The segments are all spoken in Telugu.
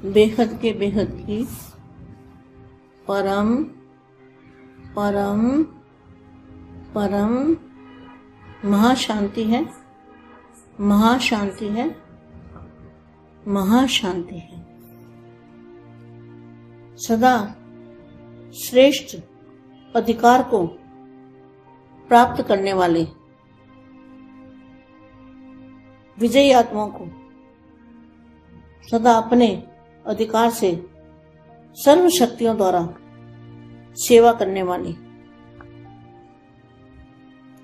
बेहद के बेहद की परम परम परम महाशांति है, महाशांति है, महाशांति है। सदा श्रेष्ठ अधिकार को प्राप्त करने वाले विजयी आत्माओं को सदा अपने अधिकार से सर्व शक्तियों द्वारा सेवा करने वाली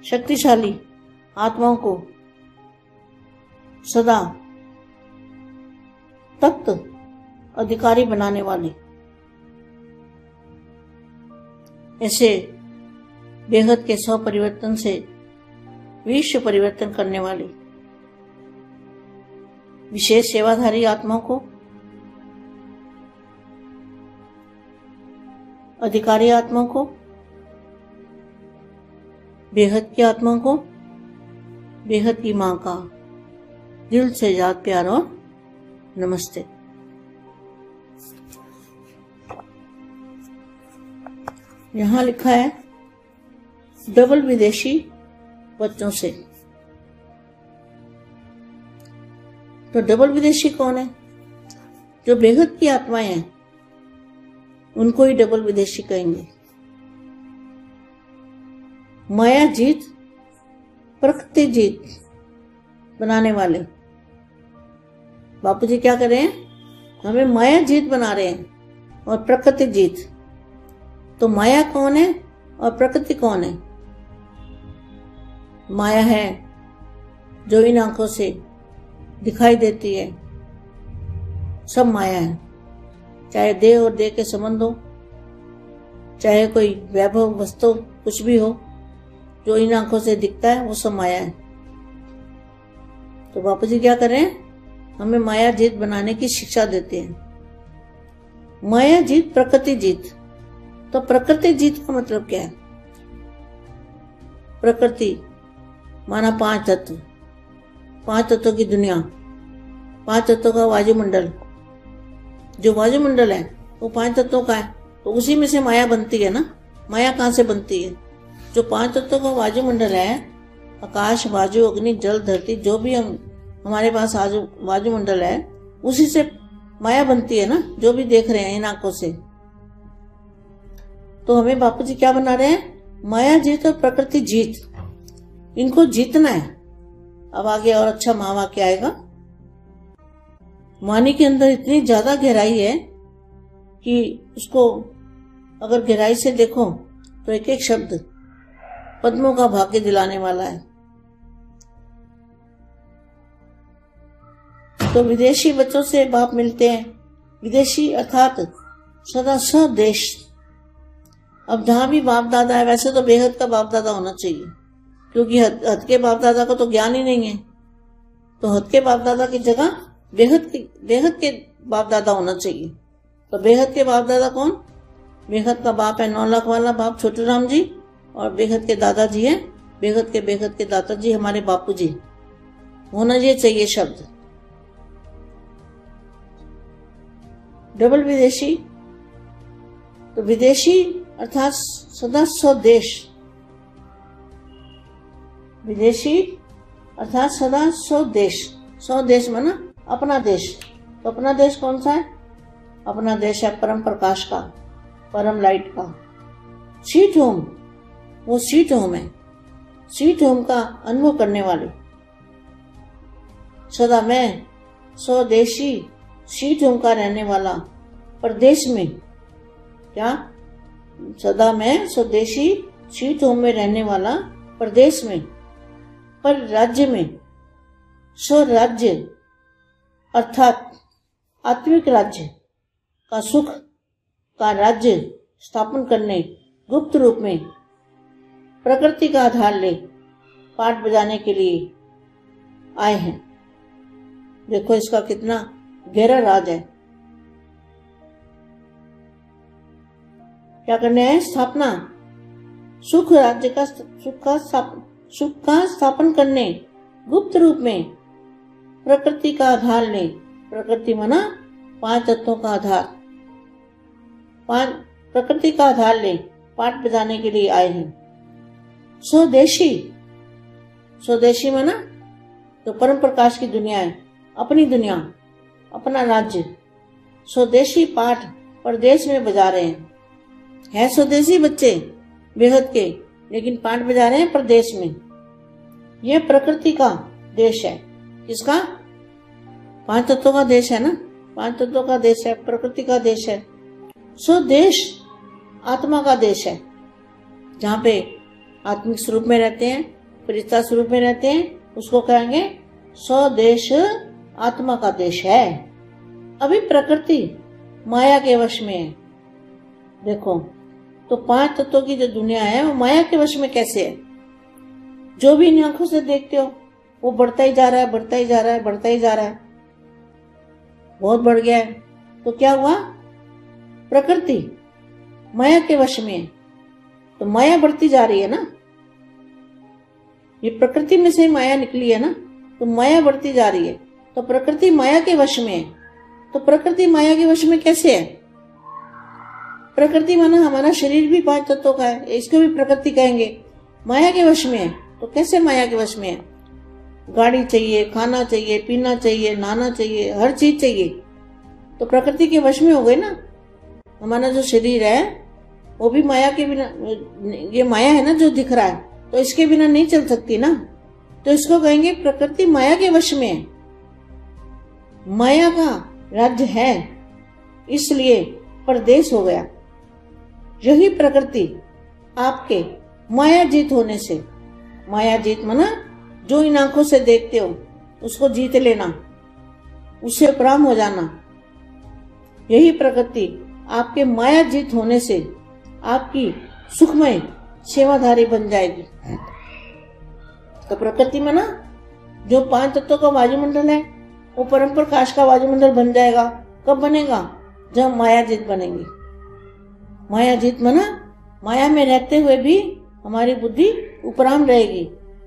शक्तिशाली आत्माओं को सदा तख्त अधिकारी बनाने वाले ऐसे बेहद के स्व परिवर्तन से विश्व परिवर्तन करने वाली विशेष सेवाधारी आत्माओं को, अधिकारी आत्माओं को, बेहद की आत्माओं को बेहद की मां का दिल से याद प्यार और नमस्ते। यहां लिखा है डबल विदेशी बच्चों से। तो डबल विदेशी कौन है? जो बेहद की आत्माएं हैं उनको ही डबल विदेशी कहेंगे। माया जीत प्रकृति जीत बनाने वाले बापू जी क्या कर रहे हैं? हमें माया जीत बना रहे हैं और प्रकृति जीत। तो माया कौन है और प्रकृति कौन है? माया है जो इन आंखों से दिखाई देती है, सब माया है। चाहे देह और देह के संबंध हो, चाहे कोई वैभव वस्तु कुछ भी हो, जो इन आंखों से दिखता है वो सब माया है। तो बापू जी क्या कर रहे हैं? हमें माया जीत बनाने की शिक्षा देते हैं। माया जीत प्रकृति जीत। तो प्रकृति जीत का मतलब क्या है? प्रकृति माना पांच तत्व, पांच तत्वों की दुनिया, पांच तत्वों का वायुमंडल। जो वायुमंडल है वो पांच तत्वों का है, तो उसी में से माया बनती है ना। माया कहाँ से बनती है? जो पांच तत्वों का वायुमंडल है, आकाश वायु अग्नि जल धरती, जो भी हमारे पास आज वायुमंडल है उसी से माया बनती है ना, जो भी देख रहे हैं इन आंखों से। तो हमें बापू जी क्या बना रहे हैं? माया जीत और प्रकृति जीत, इनको जीतना है। अब आगे और अच्छा महावाक्य आएगा। वाणी के अंदर इतनी ज्यादा गहराई है कि उसको अगर गहराई से देखो तो एक एक शब्द पद्मों का भाग्य दिलाने वाला है। तो विदेशी बच्चों से बाप मिलते हैं। विदेशी अर्थात सदा स्वदेश। अब जहां भी बाप दादा है, वैसे तो बेहद का बाप दादा होना चाहिए, क्योंकि हद के बाप दादा को तो ज्ञान ही नहीं है। तो हद के बाप दादा की जगह बेहद के बाप दादा होना चाहिए। तो बेहद के बाप दादा कौन? बेहद का बाप है 9 लाख वाला बाप छोटू राम जी, और बेहद के दादाजी है बेहद के दादाजी हमारे बापू जी। होना ये चाहिए शब्द। डबल विदेशी। तो विदेशी अर्थात सदा स्वदेश। विदेशी अर्थात सदा स्वदेश। स्वदेश माना अपना देश। तो अपना देश कौन सा है? अपना देश है परम प्रकाश का, परम लाइट का। स्वीट होम, वो स्वीट होम है। स्वीट होम का अनुभव करने वाले सदा मैं स्वदेशी स्वीट होम का रहने वाला, परदेश में क्या? सदा मैं स्वदेशी स्वीट होम में रहने वाला, प्रदेश में, पर राज्य में, स्वराज्य अर्थात आत्मिक राज्य का सुख का राज्य स्थापन करने गुप्त रूप में प्रकृति का आधार ले पाठ बजाने के लिए आए हैं। देखो इसका कितना गहरा राज है। क्या करने आए? स्थापना, सुख राज्य का सुख का स्थापन करने गुप्त रूप में प्रकृति का आधार ले। प्रकृति माना पांच तत्वों का आधार, पांच प्रकृति का आधार ले पाठ बजाने के लिए आए हैं। स्वदेशी, स्वदेशी माना तो परम प्रकाश की दुनिया है, अपनी दुनिया, अपना राज्य। स्वदेशी पाठ परदेश में बजा रहे हैं। है स्वदेशी बच्चे बेहद के, लेकिन पाठ बजा रहे हैं परदेश में। यह प्रकृति का देश है। किसका? पांच तत्वों का देश है ना, पांच तत्वों का देश है, प्रकृति का देश है। स्वदेश आत्मा का देश है, जहाँ पे आत्मिक स्वरूप में रहते हैं, फरिश्ता स्वरूप में रहते हैं, उसको कहेंगे स्वदेश आत्मा का देश है। अभी प्रकृति माया के वश में है। देखो तो पांच तत्वों की जो दुनिया है वो माया के वश में कैसे है? जो भी इन आंखों से देखते हो वो बढ़ता ही जा रहा है, बढ़ता ही जा रहा है, बढ़ता ही जा रहा है, बहुत बढ़ गया है। तो क्या हुआ? प्रकृति माया के वश में है, तो माया बढ़ती जा रही है ना। ये प्रकृति में से माया निकली है ना, तो माया बढ़ती जा रही है। तो प्रकृति माया के वश में है। तो प्रकृति माया के वश में कैसे है? प्रकृति माना हमारा शरीर भी पांच तत्वों का है, इसको भी प्रकृति कहेंगे। माया के वश में है, तो कैसे माया के वश में है? गाड़ी चाहिए, खाना चाहिए, पीना चाहिए, नहाना चाहिए, हर चीज चाहिए, तो प्रकृति के वश में हो गए ना। हमारा जो शरीर है वो भी माया के बिना, ये माया है ना जो दिख रहा है, तो इसके बिना नहीं चल सकती ना। तो इसको कहेंगे प्रकृति माया के वश में है, माया का राज्य है, इसलिए परदेश हो गया। यही प्रकृति आपके माया जीत होने से, माया जीत माना जो इन आंखों से देखते हो उसको जीत लेना, उससे उपराम हो जाना। यही प्रकृति आपके माया जीत होने से आपकी सुखमय सेवाधारी बन जाएगी। तो प्रकृति में ना जो पांच तत्वों का वायुमंडल है वो परम प्रकाश का वायुमंडल बन जाएगा। कब बनेगा? जब माया जीत बनेगी। माया जीत माना माया में रहते हुए भी हमारी बुद्धि उपराम रहेगी,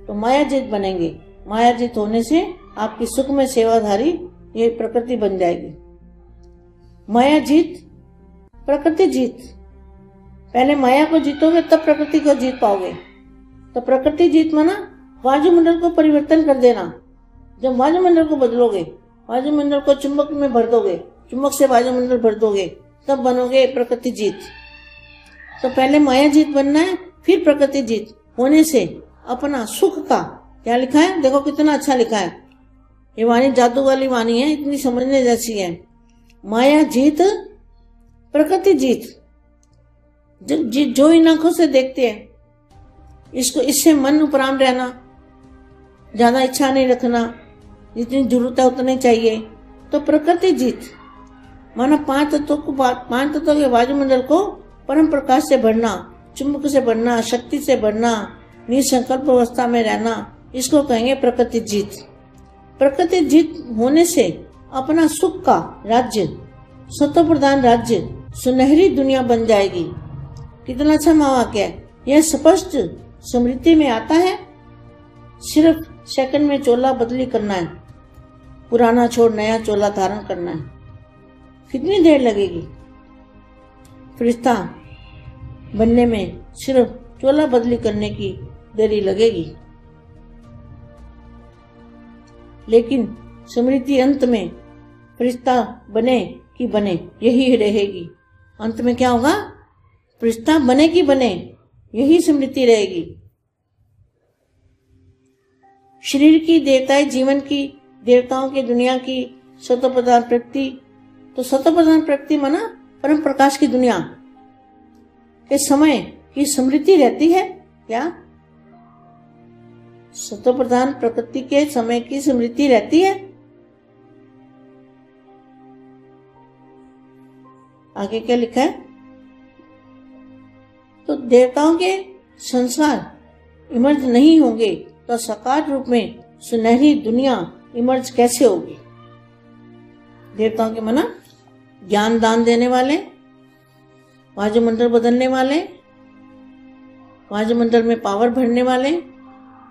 तो माया जीत बनेंगे। माया जीत होने से आपकी सुखमय सेवाधारी ये प्रकृति बन जाएगी। माया जीत, प्रकृति जीत। पहले माया को जीतोगे तब प्रकृति को जीत पाओगे। तो प्रकृति जीत माना वायुमंडल को परिवर्तन कर देना। जब वायुमंडल को बदलोगे, वायुमंडल को चुंबक में भर दोगे, चुंबक से वायुमंडल भर दोगे, तब बनोगे प्रकृति जीत। तो पहले माया जीत बनना है, फिर प्रकृति जीत होने से अपना सुख का, क्या लिखा है देखो कितना अच्छा लिखा है। ये वाणी जादू वाली वाणी है, इतनी समझने जैसी है। माया जीत, प्रकृति जीत। जो इन आंखों से देखते हैं इसको, इससे मन उपराम रहना, ज्यादा इच्छा नहीं रखना, जितनी जरूरत है उतनी चाहिए, तो प्रकृति जीत माना पांच तत्वों के वायुमंडल को परम प्रकाश से भरना, चुंबक से भरना, शक्ति से भरना, निसंकल्प अवस्था में रहना, इसको कहेंगे प्रकृति जीत। प्रकृति जीत होने से अपना सुख का राज्य, सत्व प्रधान राज्य, सुनहरी दुनिया बन जाएगी। कितना अच्छा महावाक्य है। यह स्पष्ट स्मृति में आता है। सिर्फ सेकंड में चोला बदली करना है, पुराना छोड़ नया चोला धारण करना है। कितनी देर लगेगी? फरिश्ता बनने में सिर्फ चोला बदली करने की देरी लगेगी, लेकिन स्मृति अंत में फरिश्ता बने कि बने यही रहेगी। अंत में क्या होगा? फरिश्ता बने कि बने यही स्मृति रहेगी। शरीर की देवताएं, जीवन की देवताओं की दुनिया की सत्व प्रधान प्रकृति, तो सत्व प्रधान प्रकृति माना परम प्रकाश की दुनिया के समय की स्मृति रहती है। क्या? सत्व प्रधान प्रकृति के समय की स्मृति रहती है। आगे क्या लिखा है? तो देवताओं के संस्कार इमर्ज नहीं होंगे तो साकार रूप में सुनहरी दुनिया इमर्ज कैसे होगी? देवताओं के मना ज्ञान दान देने वाले, वायुमंडल बदलने वाले, वायुमंडल में पावर भरने वाले,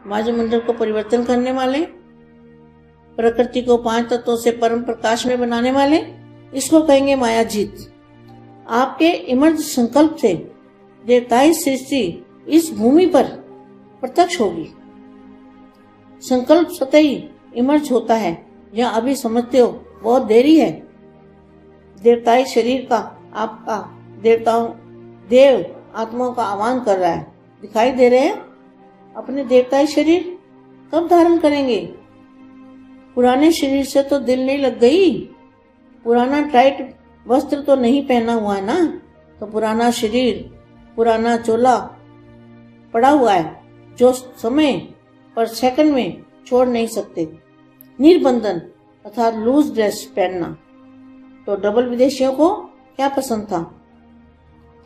वायुमंडल को परिवर्तन करने वाले, प्रकृति को पांच तत्वों से परम प्रकाश में बनाने वाले, इसको कहेंगे माया जीत। आपके इमर्ज संकल्प से देवताई सृष्टि इस भूमि पर प्रत्यक्ष होगी। संकल्प स्वतः ही इमर्ज होता है, जहाँ अभी समझते हो बहुत देरी है। देवताई शरीर का आपका देव आत्माओं का आह्वान कर रहा है। दिखाई दे रहे हैं? अपने देवताई शरीर कब धारण करेंगे? पुराने शरीर से तो दिल नहीं लग गई, पुराना टाइट वस्त्र तो नहीं पहना हुआ है ना, तो पुराना शरीर, पुराना चोला पड़ा हुआ है, जो समय पर सेकंड में छोड़ नहीं सकते। निर्बंधन अर्थात लूज ड्रेस पहनना। तो डबल विदेशियों को क्या पसंद था?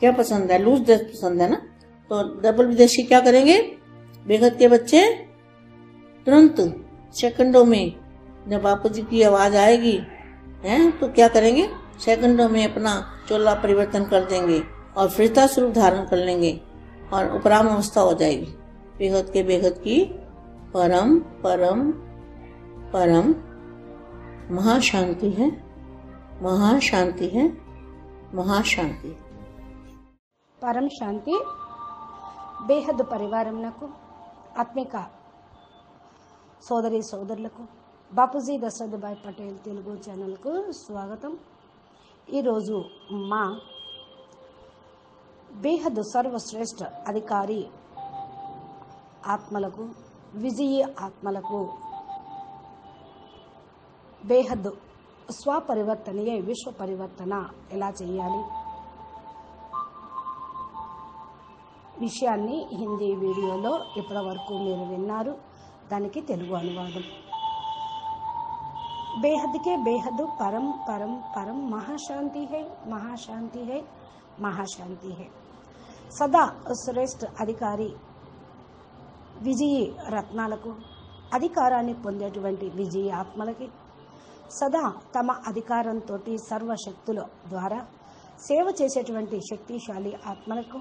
क्या पसंद है? लूज ड्रेस पसंद है ना। तो डबल विदेशी क्या करेंगे? बेगत के बच्चे तुरंत सेकंडों में, जब बापू जी की आवाज आएगी हैं, तो क्या करेंगे? सेकंडों में अपना चोला परिवर्तन कर देंगे और फिरता स्वरूप धारण कर लेंगे और उपराम अवस्था हो जाएगी। बेगत के बेगत की परम परम परम महाशांति है, महाशांति है, महाशांति। परम शांति బేహద్ పరివారంకు ఆత్మిక సోదరి సోదరులకు బాపూజీ దశరథ్ భాయ్ పటేల్ తెలుగు ఛానల్కు స్వాగతం। ఈరోజు మా బేహద్ సర్వశ్రేష్ఠ అధికారి ఆత్మలకు, విజయీ ఆత్మలకు బేహద్ స్వపరివర్తనయే విశ్వ పరివర్తన ఎలా చేయాలి విషయాన్ని హిందీ వీడియోలో ఇప్పటివరకు మీరు విన్నారు। దానికి తెలుగు అనువాదం। बेहद के बेहद परम परम परम महाशांति है, महाशांति है, महाशांति है। सदा श्रेष्ठ अधिकारी విజయీ రత్నాలకు, అధికారాన్ని పొందేటువంటి విజయీ ఆత్మలకి, సదా తమ అధికారంతో సర్వశక్తుల ద్వారా సేవ చేసేటువంటి శక్తిశాలి ఆత్మలకు,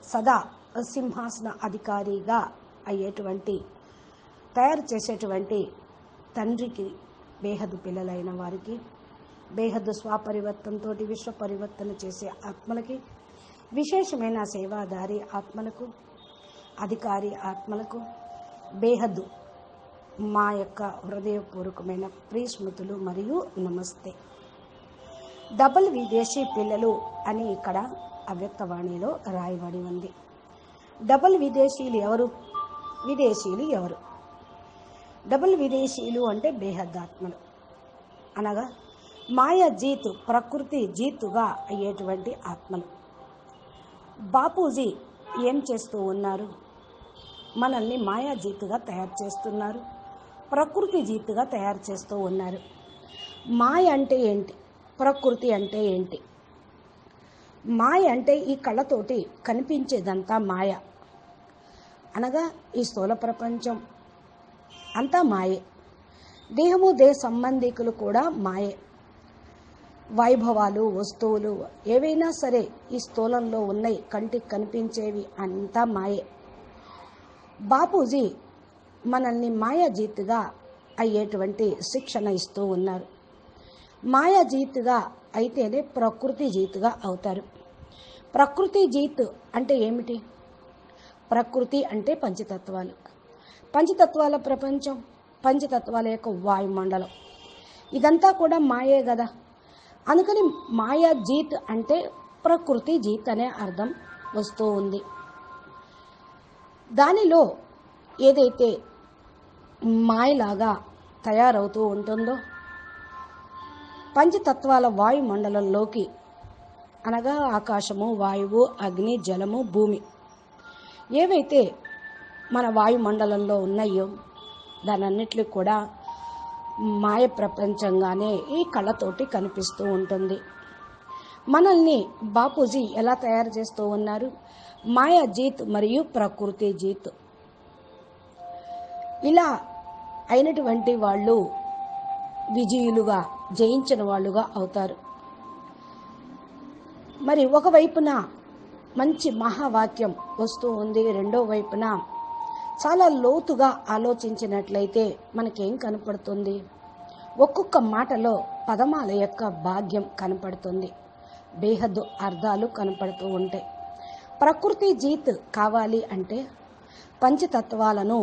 సదా సింహాసన అధికారిగా అయ్యేటువంటి తయారు చేసేటువంటి తండ్రికి బేహద్ పిల్లలైన వారికి, బేహద్ స్వపరివర్తనతో విశ్వ పరివర్తన చేసే ఆత్మలకి, విశేషమైన సేవాదారి ఆత్మలకు, అధికారి ఆత్మలకు బేహద్ మా యొక్క హృదయపూర్వకమైన ప్రియస్మృతులు మరియు నమస్తే। డబుల్ విదేశీ పిల్లలు అని ఇక్కడ అవ్యక్తవాణిలో రాయబడి ఉంది। డబుల్ విదేశీలు ఎవరు? విదేశీయులు ఎవరు? డబుల్ విదేశీయులు అంటే బేహద్ ఆత్మలు, అనగా మాయా జీతు, ప్రకృతి జీతుగా అయ్యేటువంటి ఆత్మలు। బాపూజీ ఏం చేస్తూ ఉన్నారు? మనల్ని మాయా జీతుగా తయారు చేస్తున్నారు, ప్రకృతి జీతుగా తయారు చేస్తూ ఉన్నారు। మాయ అంటే ఏంటి? ప్రకృతి అంటే ఏంటి? మాయ అంటే ఈ కళ్ళతోటి కనిపించేదంతా మాయ, అనగా ఈ స్థూల ప్రపంచం అంతా మాయే। దేహము దేహ సంబంధికులు కూడా మాయే। వైభవాలు, వస్తువులు ఏవైనా సరే ఈ స్థూలంలో ఉన్నాయి, కంటికి కనిపించేవి అంతా మాయే। బాపూజీ మనల్ని మాయాజీతుగా అయ్యేటువంటి శిక్షణ ఇస్తూ ఉన్నారు। మాయాజీతుగా అయితేనే ప్రకృతి జీతుగా అవుతారు। ప్రకృతి జీత్ అంటే ఏమిటి? ప్రకృతి అంటే పంచతత్వాలు, పంచతత్వాల ప్రపంచం, పంచతత్వాల యొక్క వాయుమండలం, ఇదంతా కూడా మాయే కదా। అందుకని మాయా జీత్ అంటే ప్రకృతి జీత్ అనే అర్థం వస్తూ ఉంది। దానిలో ఏదైతే మాయలాగా తయారవుతూ ఉంటుందో, పంచతత్వాల వాయుమండలంలోకి, అనగా ఆకాశము, వాయువు, అగ్ని, జలము, భూమి ఏవైతే మన వాయుమండలంలో ఉన్నాయో దానన్నిటికీ కూడా మాయ ప్రపంచంగానే ఈ కళ్ళతోటి కనిపిస్తూ ఉంటుంది। మనల్ని బాపూజీ ఎలా తయారు చేస్తూ ఉన్నారు? మాయా జీత్ మరియు ప్రకృతి జీత్ ఇలా అయినటువంటి వాళ్ళు విజయులుగా, జయించిన వాళ్ళుగా అవుతారు। మరి ఒకవైపున మంచి మహావాక్యం వస్తూ ఉంది, రెండో వైపున చాలా లోతుగా ఆలోచించినట్లయితే మనకేం కనపడుతుంది? ఒక్కొక్క మాటలో పదమాల యొక్క భాగ్యం కనపడుతుంది, బేహద్దు అర్థాలు కనపడుతూ ఉంటాయి. ప్రకృతి జీత్ కావాలి అంటే పంచతత్వాలను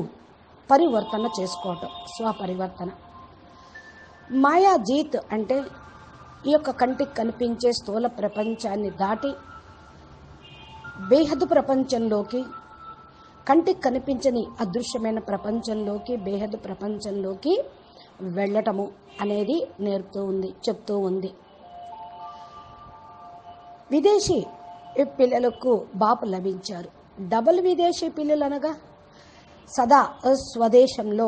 పరివర్తన చేసుకోవటం, స్వపరివర్తన. మాయా జీత్ అంటే ఈ యొక్క కంటికి కనిపించే స్థూల ప్రపంచాన్ని దాటి బేహద్దు ప్రపంచంలోకి, కంటికి కనిపించని అదృశ్యమైన ప్రపంచంలోకి, బేహద్దు ప్రపంచంలోకి వెళ్ళటము అనేది నేర్పుతూ ఉంది, చెప్తూ ఉంది. విదేశీ పిల్లలకు బాపు లభించారు. డబుల్ విదేశీ పిల్లలు అనగా సదా స్వదేశంలో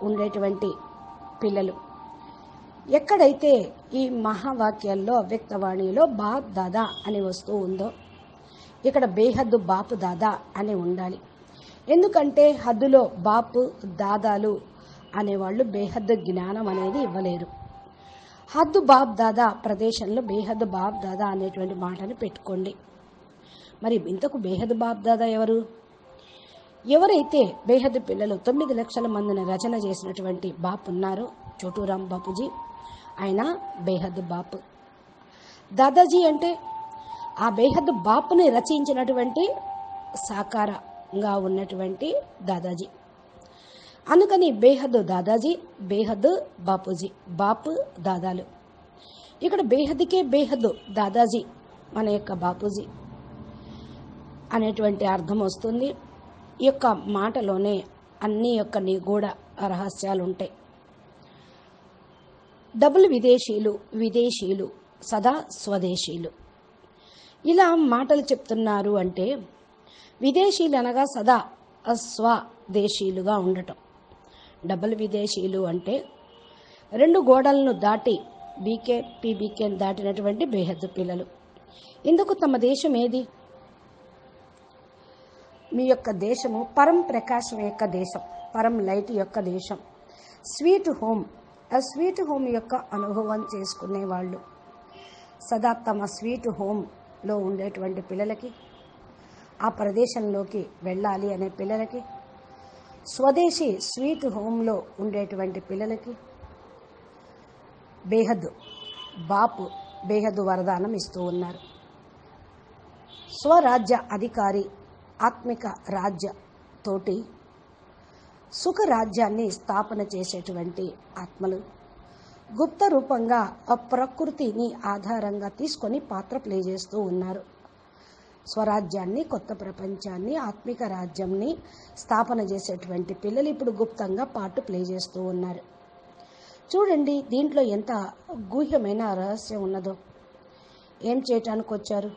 ఉండేటువంటి పిల్లలు. ఎక్కడైతే ఈ మహావాక్యాల్లో అవ్యక్తవాణిలో బాప్ దాదా అని వస్తూ ఉందో ఇక్కడ బేహద్దు బాపు దాదా అని ఉండాలి. ఎందుకంటే హద్దులో బాపు దాదాలు అనేవాళ్ళు బేహద్దు జ్ఞానం అనేది ఇవ్వలేరు. హద్దు బాప్ దాదా ప్రదేశంలో బేహద్దు బాప్ దాదా అనేటువంటి మాటని పెట్టుకోండి. మరి ఇంతకు బేహద్దు బాప్ దాదా ఎవరు? ఎవరైతే బేహద్దు పిల్లలు 9 లక్షల మందిని రచన చేసినటువంటి బాపు ఉన్నారో చోటూరాం బాపూజీ, ఆయన బేహద్దు బాపు. దాదాజీ అంటే ఆ బేహద్దు బాపుని రచించినటువంటి సాకారంగా ఉన్నటువంటి దాదాజీ. అందుకని బేహద్దు దాదాజీ, బేహద్దు బాపూజీ, బాపు దాదాలు. ఇక్కడ బేహద్దుకే బేహద్దు దాదాజీ మన యొక్క బాపూజీ అనేటువంటి అర్థం వస్తుంది. ఈ యొక్క మాటలోనే అన్ని యొక్క నిగూఢ రహస్యాలు ఉంటాయి. డబుల్ విదేశీయులు, విదేశీయులు, సదా స్వదేశీయులు, ఇలా మాటలు చెప్తున్నారు అంటే విదేశీయులు అనగా సదా స్వదేశీయులుగా ఉండటం. డబుల్ విదేశీయులు అంటే 2 గోడలను దాటి బీకే పీబీకేని దాటినటువంటి బేహద్దు పిల్లలు. ఇందుకు తమ దేశం ఏది? మీ యొక్క దేశము పరం ప్రకాశం యొక్క దేశం, పరం లైట్ యొక్క దేశం, స్వీట్ హోమ్. ఆ స్వీట్ హోమ్ యొక్క అనుభవం చేసుకునే వాళ్ళు సదా తమ స్వీట్ హోమ్లో ఉండేటువంటి పిల్లలకి, ఆ ప్రదేశంలోకి వెళ్ళాలి అనే పిల్లలకి, స్వదేశీ స్వీట్ హోమ్లో ఉండేటువంటి పిల్లలకి బేహద్దు బాపు బేహద్దు వరదానం ఇస్తూ ఉన్నారు. స్వరాజ్య అధికారి ఆత్మిక రాజ్య తోటి సుఖరాజ్యాన్ని స్థాపన చేసేటువంటి ఆత్మలు గుప్త రూపంగా ఆ ప్రకృతిని ఆధారంగా తీసుకొని పాత్ర ప్లే చేస్తూ ఉన్నారు. స్వరాజ్యాన్ని, కొత్త ప్రపంచాన్ని, ఆత్మిక రాజ్యాన్ని స్థాపన చేసేటువంటి పిల్లలు ఇప్పుడు గుప్తంగా పార్ట్ ప్లే చేస్తూ ఉన్నారు. చూడండి దీంట్లో ఎంత గూహ్యమైన రహస్యం ఉన్నదో. ఏం చేయటానికి వచ్చారు?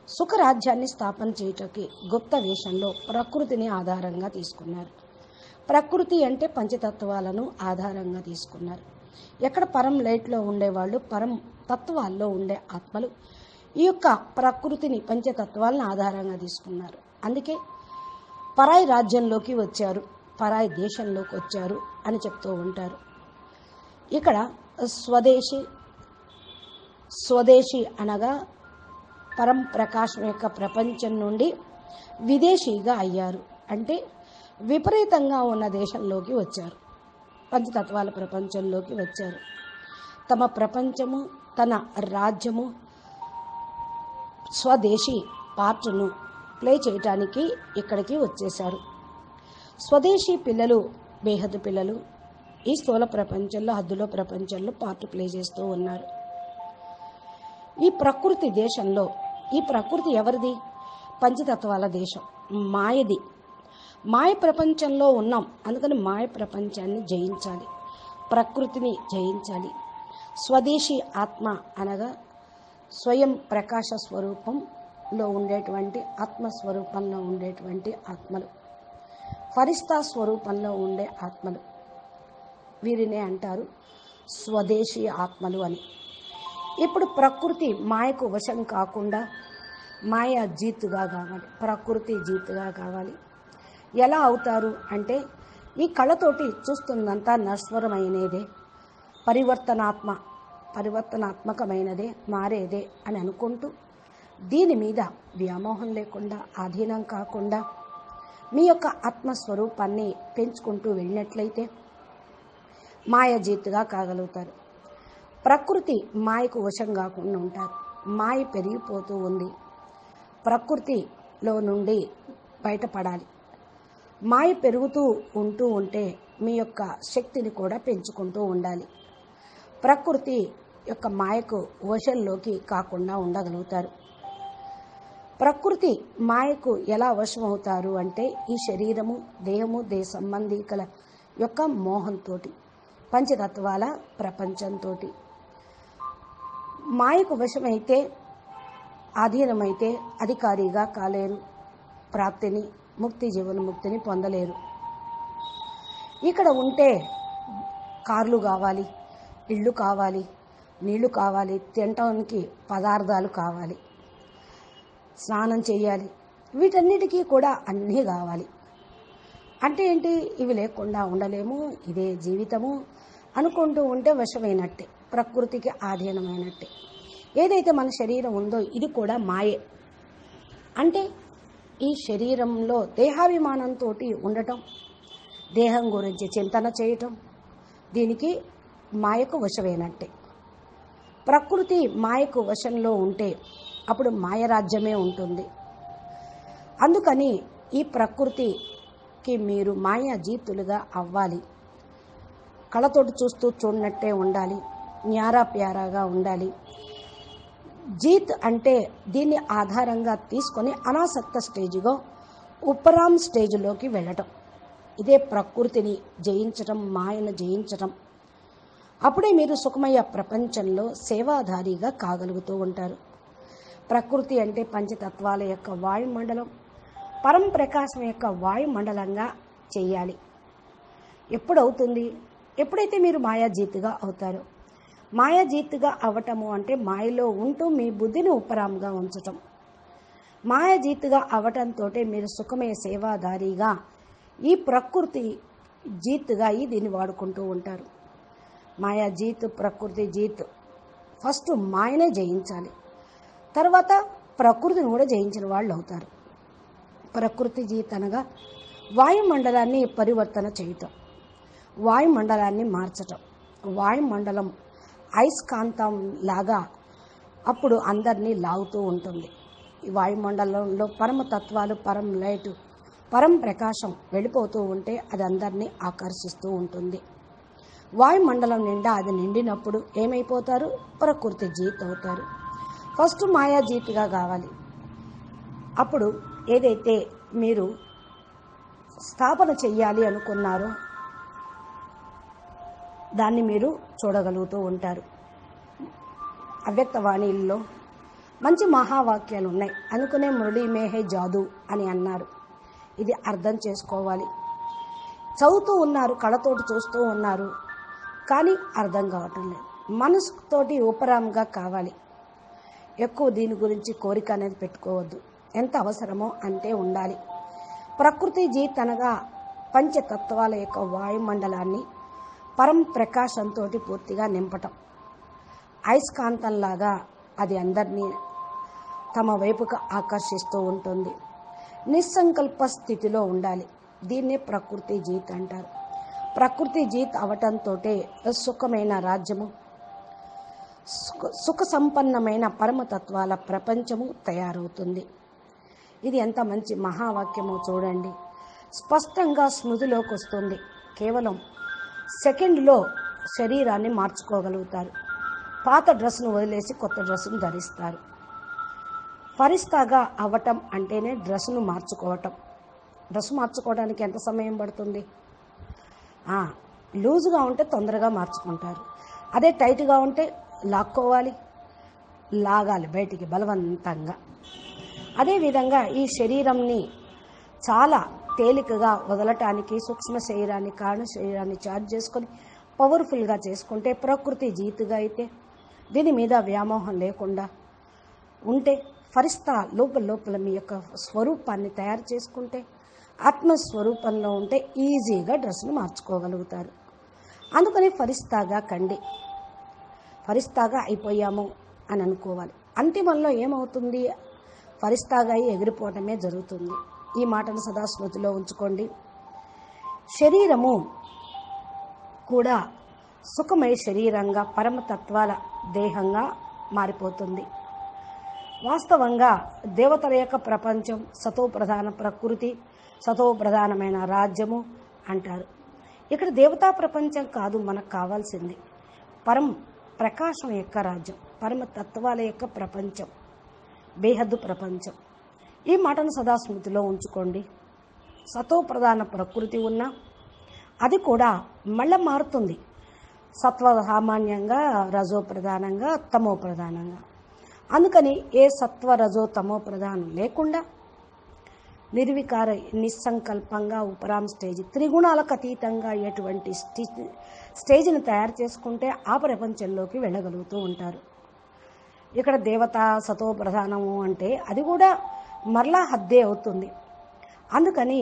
సుఖరాజ్యాన్ని స్థాపన చేయటానికి గుప్త వేషంలో ప్రకృతిని ఆధారంగా తీసుకున్నారు. ప్రకృతి అంటే పంచతత్వాలను ఆధారంగా తీసుకున్నారు. ఎక్కడ పరం లైట్లో ఉండేవాళ్ళు, పరం తత్వాల్లో ఉండే ఆత్మలు ఈ యొక్క ప్రకృతిని, పంచతత్వాలను ఆధారంగా తీసుకున్నారు. అందుకే పరాయి రాజ్యంలోకి వచ్చారు, పరాయి దేశంలోకి వచ్చారు అని చెప్తూ ఉంటారు. ఇక్కడ స్వదేశీ అనగా పరం ప్రకాశం యొక్క ప్రపంచం నుండి విదేశీగా అయ్యారు. అంటే విపరీతంగా ఉన్న దేశంలోకి వచ్చారు, పంచతత్వాల ప్రపంచంలోకి వచ్చారు. తమ ప్రపంచము, తన రాజ్యము, స్వదేశీ పార్ట్ను ప్లే చేయటానికి ఇక్కడికి వచ్చేశారు. స్వదేశీ పిల్లలు, బేహద్దు పిల్లలు ఈ స్థూల ప్రపంచంలో, హద్దులో ప్రపంచంలో పార్ట్ ప్లే చేస్తూ ఉన్నారు. ఈ ప్రకృతి దేశంలో, ఈ ప్రకృతి ఎవరిది? పంచతత్వాల దేశం, మాయది. మాయ ప్రపంచంలో ఉన్నాం, అందుకని మాయ ప్రపంచాన్ని జయించాలి, ప్రకృతిని జయించాలి. స్వదేశీ ఆత్మ అనగా స్వయం ప్రకాశ స్వరూపంలో ఉండేటువంటి ఆత్మస్వరూపంలో ఉండేటువంటి ఆత్మలు, ఫరిస్తా స్వరూపంలో ఉండే ఆత్మలు, వీరినే అంటారు స్వదేశీ ఆత్మలు అని. ఇప్పుడు ప్రకృతి మాయకు వశం కాకుండా మాయ జీతుగా కావాలి, ప్రకృతి జీతుగా కావాలి. ఎలా అవుతారు అంటే ఈ కళ్ళతోటి చూస్తుందంతా నశ్వరమైనదే, పరివర్తనాత్మకమైనదే, మారేదే అని అనుకుంటూ దీని మీద వ్యామోహం లేకుండా, ఆధీనం కాకుండా మీ యొక్క ఆత్మస్వరూపాన్ని పెంచుకుంటూ వెళ్ళినట్లయితే మాయాజీతుగా కాగలుగుతారు. ప్రకృతి మాయకు వశం కాకుండా ఉంటారు. మాయ పెరిగిపోతూ ఉంది, ప్రకృతిలో నుండి బయటపడాలి. మాయ పెరుగుతూ ఉంటే మీ యొక్క శక్తిని కూడా పెంచుకుంటూ ఉండాలి. ప్రకృతి యొక్క మాయకు వశంలోకి కాకుండా ఉండగలుగుతారు. ప్రకృతి మాయకు ఎలా వశమవుతారు అంటే ఈ శరీరము, దేహము, దేహ సంబంధికుల యొక్క మోహంతో, పంచతత్వాల ప్రపంచంతో మాయకు వశమైతే, ఆధీనమైతే అధికారిగా కాలేరు, ప్రాప్తిని, ముక్తి, జీవన్ముక్తిని పొందలేరు. ఇక్కడ ఉంటే కార్లు కావాలి, ఇళ్ళు కావాలి, నీళ్లు కావాలి, తినటానికి పదార్థాలు కావాలి, స్నానం చేయాలి, వీటన్నిటికీ కూడా అన్నీ కావాలి. అంటే ఏంటి? ఇవి లేకుండా ఉండలేము, ఇదే జీవితము అనుకుంటూ ఉంటే వశమైనట్టే, ప్రకృతికి ఆధీనమైనట్టే. ఏదైతే మన శరీరం ఉందో ఇది కూడా మాయే. అంటే ఈ శరీరంలో దేహాభిమానంతో ఉండటం, దేహం గురించి చింతన చేయటం, దీనికి మాయకు వశమైనట్టే. ప్రకృతి మాయకు వశంలో ఉంటే అప్పుడు మాయరాజ్యమే ఉంటుంది. అందుకని ఈ ప్రకృతికి మీరు మాయాజీతులుగా అవ్వాలి. కళ్ళతోటి చూస్తూ చూడనట్టే ఉండాలి, న్యారా ప్యారాగా ఉండాలి. జీత్ అంటే దీన్ని ఆధారంగా తీసుకొని అనాసక్త స్టేజ్గా ఉపరామ్ స్టేజ్లోకి వెళ్ళటం. ఇదే ప్రకృతిని జయించటం, మాయను జయించటం. అప్పుడే మీరు సుఖమయ ప్రపంచంలో సేవాధారిగా కాగలుగుతూ ఉంటారు. ప్రకృతి అంటే పంచతత్వాల యొక్క వాయుమండలం, పరం ప్రకాశం యొక్క వాయుమండలంగా చేయాలి. ఎప్పుడవుతుంది? ఎప్పుడైతే మీరు మాయాజీతుగా అవుతారో. మాయాజీతుగా అవ్వటము అంటే మాయలో ఉంటూ మీ బుద్ధిని ఉపరాంగా ఉంచటం. మాయాజీతుగా అవ్వటంతో మీరు సుఖమయ సేవాదారిగా ఈ ప్రకృతి జీతుగా దీన్ని వాడుకుంటూ ఉంటారు. మాయాజీత్, ప్రకృతి జీత్. ఫస్ట్ మాయనే జయించాలి, తర్వాత ప్రకృతిని కూడా జయించిన వాళ్ళు అవుతారు. ప్రకృతి జీత్ అనగా వాయుమండలాన్ని పరివర్తన చేయటం, వాయుమండలాన్ని మార్చటం. వాయుమండలం అయస్కాంతం లాగా అప్పుడు అందరినీ లాగుతూ ఉంటుంది. ఈ వాయుమండలంలో పరమతత్వాలు, పరం లైట్, పరం ప్రకాశం వెళ్ళిపోతూ ఉంటే అది అందరినీ ఆకర్షిస్తూ ఉంటుంది. వాయుమండలం నిండా అది నిండినప్పుడు ఏమైపోతారు? ప్రకృతి జీత్ అవుతారు. ఫస్ట్ మాయాజీత్గా కావాలి. అప్పుడు ఏదైతే మీరు స్థాపన చెయ్యాలి అనుకున్నారో దాన్ని మీరు చూడగలుగుతూ ఉంటారు. అవ్యక్తవాణిలో మంచి మహావాక్యాలు ఉన్నాయి. అనుకునే మురళీ మేహే జాదు అని అన్నారు. ఇది అర్థం చేసుకోవాలి. చదువుతూ ఉన్నారు, కళ్ళతోటి చూస్తూ ఉన్నారు, కానీ అర్థం కావటం లేదు. మనసుతోటి ఉపరాంగా కావాలి. ఎక్కువ దీని గురించి కోరిక అనేది పెట్టుకోవద్దు. ఎంత అవసరమో అంతే ఉండాలి. ప్రకృతి జీత్ అనగా పంచతత్వాల యొక్క వాయుమండలాన్ని పరం ప్రకాశంతో పూర్తిగా నింపటం. అయస్కాంతంలాగా అది అందరినీ తమ వైపుకు ఆకర్షిస్తూ ఉంటుంది. నిస్సంకల్ప స్థితిలో ఉండాలి. దీన్నే ప్రకృతి జీత్ అంటారు. ప్రకృతి జీత్ అవటంతో సుఖమైన రాజ్యము, సుఖ సంపన్నమైన పరమతత్వాల ప్రపంచము తయారవుతుంది. ఇది ఎంత మంచి మహావాక్యమో చూడండి. స్పష్టంగా స్మృతిలోకి వస్తుంది. కేవలం సెకండ్లో శరీరాన్ని మార్చుకోగలుగుతారు. పాత డ్రెస్సును వదిలేసి కొత్త డ్రెస్సును ధరిస్తారు. ఫరిస్తాగా అవ్వటం అంటేనే డ్రెస్సును మార్చుకోవటం. డ్రెస్ మార్చుకోవడానికి ఎంత సమయం పడుతుంది? లూజుగా ఉంటే తొందరగా మార్చుకుంటారు. అదే టైట్గా ఉంటే లాక్కోవాలి, లాగాలి బయటికి బలవంతంగా. అదేవిధంగా ఈ శరీరంని చాలా తేలికగా వదలటానికి సూక్ష్మ శరీరాన్ని, కారణ శరీరాన్ని ఛార్జ్ చేసుకొని పవర్ఫుల్గా చేసుకుంటే, ప్రకృతి జీతుగా అయితే దీని మీద వ్యామోహం లేకుండా ఉంటే, ఫరిస్తా లోపల మీ యొక్క స్వరూపాన్ని తయారు చేసుకుంటే, ఆత్మస్వరూపంలో ఉంటే ఈజీగా డ్రెస్సును మార్చుకోగలుగుతారు. అందుకని ఫరిస్తాగా కండి. ఫరిస్తాగా అయిపోయాము అని అనుకోవాలి. అంతిమంలో ఏమవుతుంది? ఫరిస్తాగా ఎగిరిపోవటమే జరుగుతుంది. ఈ మాటను సదా స్మృతిలో ఉంచుకోండి. శరీరము కూడా సుఖమయ శరీరంగా పరమతత్వాల దేహంగా మారిపోతుంది. వాస్తవంగా దేవతల యొక్క ప్రపంచం సతో ప్రధాన ప్రకృతి, సతో ప్రధానమైన రాజ్యము అంటారు. ఇక్కడ దేవతా ప్రపంచం కాదు మనకు కావాల్సింది, పరం ప్రకాశం యొక్క రాజ్యం, పరమతత్వాల యొక్క ప్రపంచం, బేహద్దు ప్రపంచం. ఈ మాటను సదా స్మృతిలో ఉంచుకోండి. సతో ప్రధాన ప్రకృతి ఉన్నా అది కూడా మళ్ళీ మారుతుంది. సత్వ సామాన్యంగా, రజో ప్రధానంగా, తమో ప్రధానంగా. అందుకని ఏ సత్వ రజో తమో ప్రధానం లేకుండా నిర్వికార నిస్సంకల్పంగా ఉపరామ్ స్టేజ్, త్రిగుణాలకు అతీతంగా ఎటువంటి స్టేజ్ని తయారు చేసుకుంటే ఆ ప్రపంచంలోకి వెళ్ళగలుగుతూ ఉంటారు. ఇక్కడ దేవత సతో ప్రధానము అంటే అది కూడా మరలా హద్దే అవుతుంది. అందుకని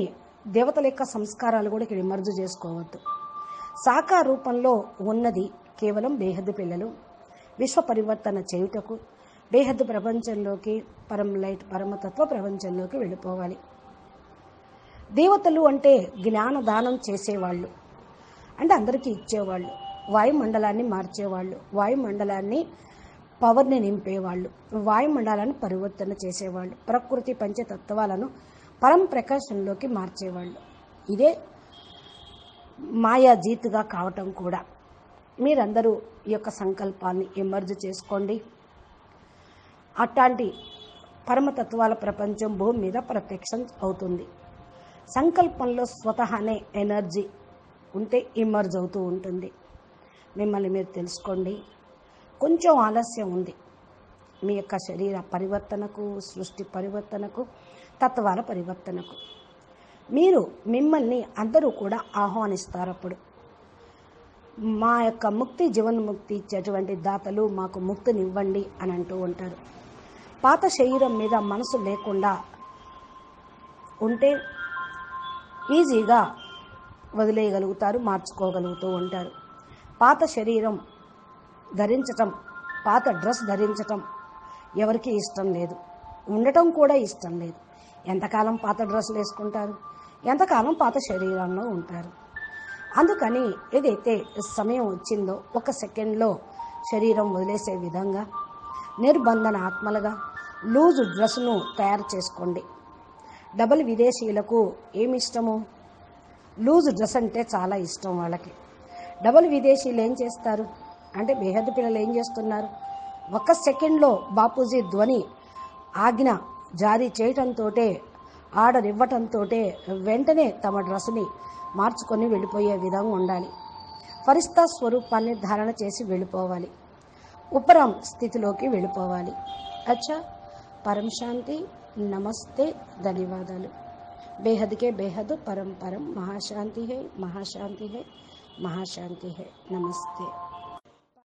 దేవతల యొక్క సంస్కారాలు కూడా ఇక్కడ ఇమర్జు చేసుకోవద్దు. సాకార రూపంలో ఉన్నది కేవలం బేహద్దు పిల్లలు విశ్వ పరివర్తన చేయుటకు బేహద్దు ప్రపంచంలోకి, పరం లైట్ పరమతత్వ ప్రపంచంలోకి వెళ్ళిపోవాలి. దేవతలు అంటే జ్ఞానదానం చేసేవాళ్ళు, అంటే అందరికీ ఇచ్చేవాళ్ళు, వాయుమండలాన్ని మార్చేవాళ్ళు, వాయుమండలాన్ని పవర్ని నింపేవాళ్ళు, వాయుమండలాన్ని పరివర్తన చేసేవాళ్ళు, ప్రకృతి పంచతత్వాలను పరం ప్రకాశంలోకి మార్చేవాళ్ళు. ఇదే మాయాజీతుగా కావటం కూడా. మీరందరూ ఈ యొక్క సంకల్పాన్ని ఎమర్జ్ చేసుకోండి. అట్లాంటి పరమతత్వాల ప్రపంచం భూమి మీద ప్రత్యక్షం అవుతుంది. సంకల్పంలో స్వతహానే ఎనర్జీ ఉంటే ఇమర్జ్ అవుతూ ఉంటుంది. మిమ్మల్ని మీరు తెలుసుకోండి. కొంచెం ఆలస్యం ఉంది మీ యొక్క శరీర పరివర్తనకు, సృష్టి పరివర్తనకు, తత్వాల పరివర్తనకు. మీరు మిమ్మల్ని అందరూ కూడా ఆహ్వానిస్తారు. అప్పుడు మా యొక్క ముక్తి, జీవన్ముక్తి ఇచ్చేటువంటి దాతలు మాకు ముక్తినివ్వండి అని అంటూ ఉంటారు. పాత శరీరం మీద మనసు లేకుండా ఉంటే ఈజీగా వదిలేయగలుగుతారు, మార్చుకోగలుగుతూ ఉంటారు. పాత శరీరం ధరించటం, పాత డ్రెస్ ధరించటం ఎవరికి ఇష్టం లేదు, ఉండటం కూడా ఇష్టం లేదు. ఎంతకాలం పాత డ్రెస్సులు వేసుకుంటారు, ఎంతకాలం పాత శరీరంలో ఉంటారు. అందుకని ఏదైతే సమయం వచ్చిందో ఒక సెకండ్లో శరీరం వదిలేసే విధంగా నిర్బంధన ఆత్మలుగా లూజు డ్రెస్సును తయారు చేసుకోండి. డబుల్ విదేశీయులకు ఏమి ఇష్టము? లూజ్ డ్రెస్ అంటే చాలా ఇష్టం వాళ్ళకి. డబుల్ విదేశీయులు ఏం చేస్తారు అంటే, బేహద్దు పిల్లలు ఏం చేస్తున్నారు, ఒక్క సెకండ్లో బాపూజీ ధ్వని ఆజ్ఞ జారీ చేయటంతో, ఆర్డర్ ఇవ్వటంతో వెంటనే తమ డ్రెస్సుని మార్చుకొని వెళ్ళిపోయే విధంగా ఉండాలి. ఫరిస్తా స్వరూపాన్ని ధారణ చేసి వెళ్ళిపోవాలి, ఉపరామ్ స్థితిలోకి వెళ్ళిపోవాలి. అచ్చా, పరం శాంతి, నమస్తే, ధన్యవాదాలు. बेहद के बेहद परम परम महाशांति है, महाशांति है, महाशांति है. नमस्ते.